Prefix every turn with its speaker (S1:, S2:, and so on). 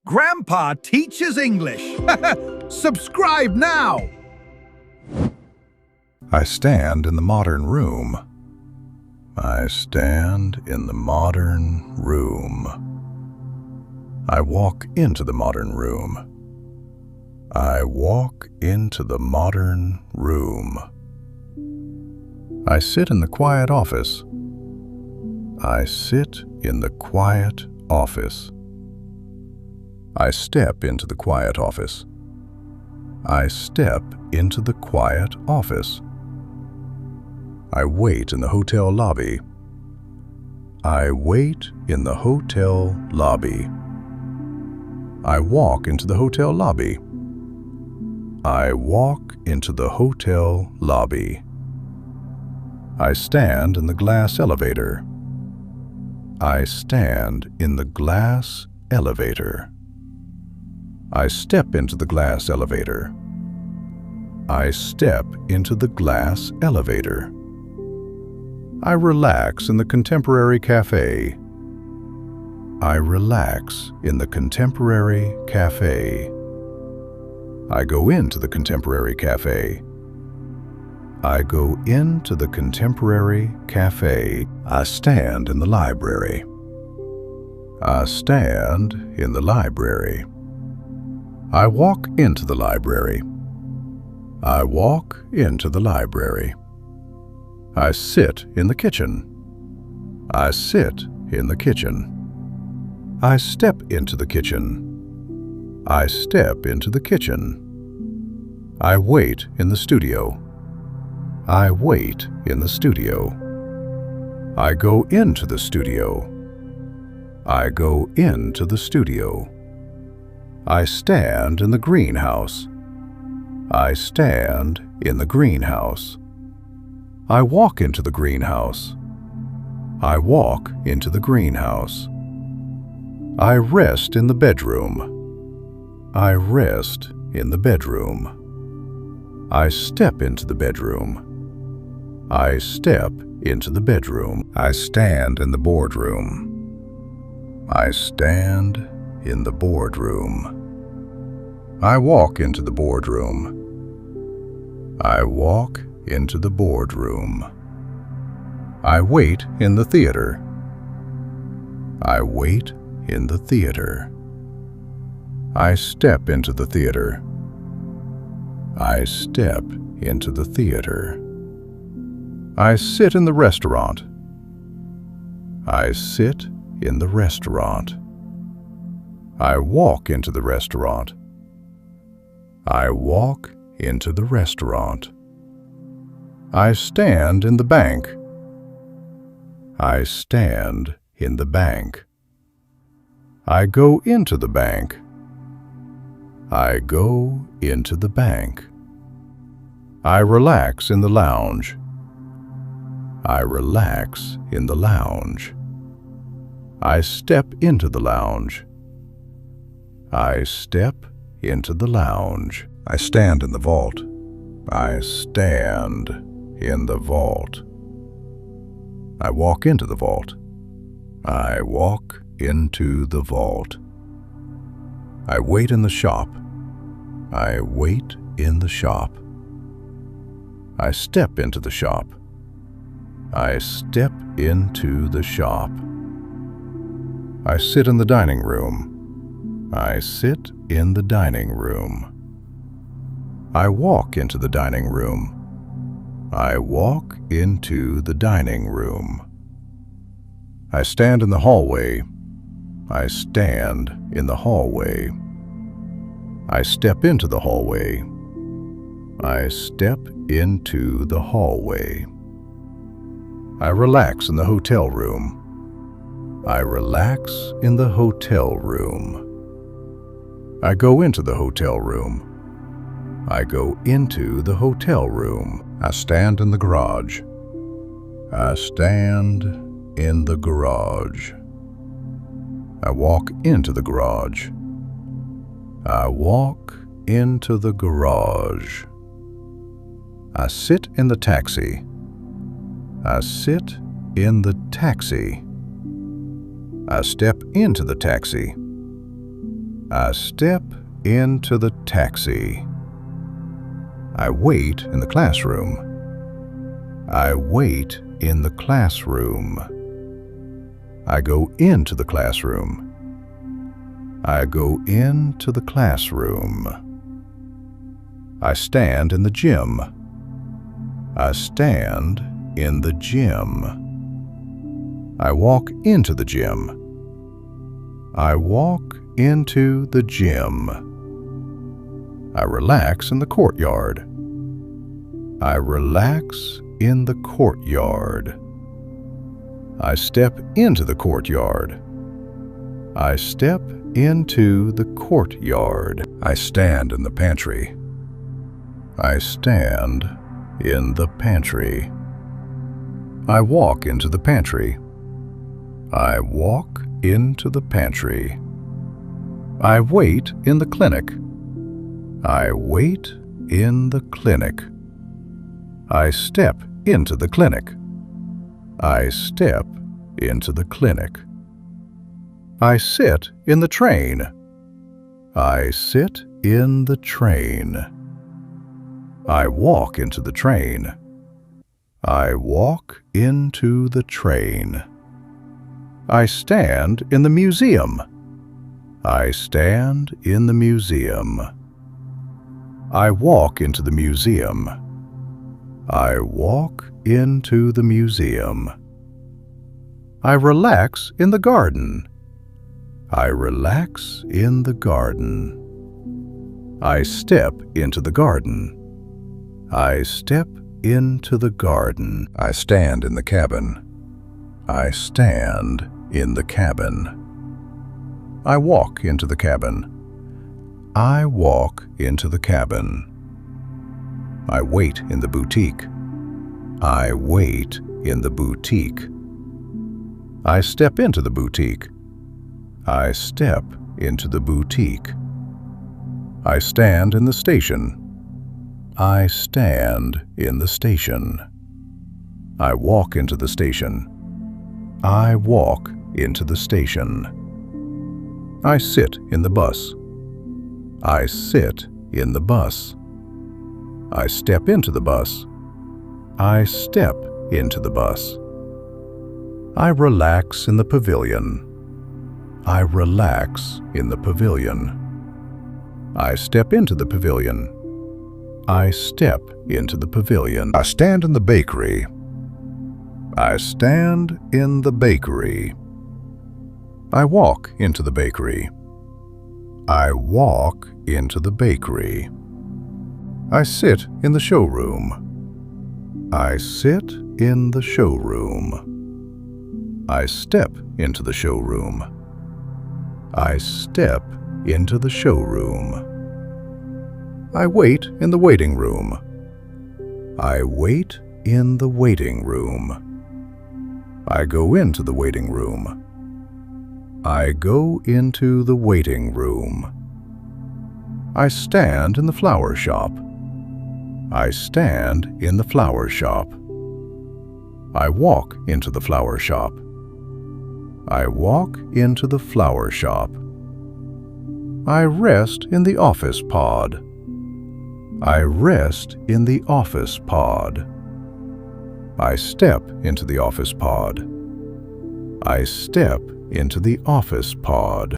S1: Grandpa teaches English. Subscribe now.
S2: I stand in the modern room. I stand in the modern room. I walk into the modern room. I walk into the modern room. I sit in the quiet office. I sit in the quiet office. I step into the quiet office. I step into the quiet office. I wait in the hotel lobby. I wait in the hotel lobby. I walk into the hotel lobby. I walk into the hotel lobby. I stand in the glass elevator. I stand in the glass elevator. I step into the glass elevator. I step into the glass elevator. I relax in the contemporary cafe. I relax in the contemporary cafe. I go into the contemporary cafe. I go into the contemporary cafe. I stand in the library. I stand in the library. I walk into the library. I walk into the library. I sit in the kitchen. I sit in the kitchen. I step into the kitchen. I step into the kitchen. I wait in the studio. I wait in the studio. I go into the studio. I go into the studio. I stand in the greenhouse. I stand in the greenhouse. I walk into the greenhouse. I walk into the greenhouse. I rest in the bedroom. I rest in the bedroom. I step into the bedroom. I step into the bedroom. I stand in the boardroom. I stand in the boardroom. I walk into the boardroom. I walk into the boardroom. I wait in the theater. I wait in the theater. I step into the theater. I step into the theater. I sit in the restaurant. I sit in the restaurant. I walk into the restaurant. I walk into the restaurant. I stand in the bank. I stand in the bank. I go into the bank. I go into the bank. I relax in the lounge. I relax in the lounge. I step into the lounge. I step into the lounge. I stand in the vault. I stand in the vault. I walk into the vault. I walk into the vault. I wait in the shop. I wait in the shop. I step into the shop. I step into the shop. I sit in the dining room. I sit in the dining room. I walk into the dining room. I walk into the dining room. I stand in the hallway. I stand in the hallway. I step into the hallway. I step into the hallway. I relax in the hotel room. I relax in the hotel room. I go into the hotel room. I go into the hotel room. I stand in the garage. I stand in the garage. I walk into the garage. I walk into the garage. I sit in the taxi. I sit in the taxi. I step into the taxi. I step into the taxi. I wait in the classroom. I wait in the classroom. I go into the classroom. I go into the classroom. I stand in the gym. I stand in the gym. I walk into the gym. I walk into the gym. I relax in the courtyard. I relax in the courtyard. I step into the courtyard. I step into the courtyard. I stand in the pantry. I stand in the pantry. I walk into the pantry. I walk into the pantry. I wait in the clinic. I wait in the clinic. I step into the clinic. I step into the clinic. I sit in the train. I sit in the train. I walk into the train. I walk into the train. I stand in the museum. I stand in the museum. I walk into the museum. I walk into the museum. I relax in the garden. I relax in the garden. I step into the garden. I step into the garden. I stand in the cabin. I stand in the cabin. I walk into the cabin. I walk into the cabin. I wait in the boutique. I wait in the boutique. I step into the boutique. I step into the boutique. I stand in the station. I stand in the station. I walk into the station. I walk into the station. I sit in the bus. I sit in the bus. I step into the bus. I step into the bus. I relax in the pavilion. I relax in the pavilion. I step into the pavilion. I step into the pavilion. I stand in the bakery. I stand in the bakery. I walk into the bakery. I walk into the bakery. I sit in the showroom. I sit in the showroom. I step into the showroom. I step into the showroom. I wait in the waiting room. I wait in the waiting room. I go into the waiting room. I go into the waiting room. I stand in the flower shop. I stand in the flower shop. I walk into the flower shop. I walk into the flower shop. I rest in the office pod. I rest in the office pod. I step into the office pod. I step into the office pod.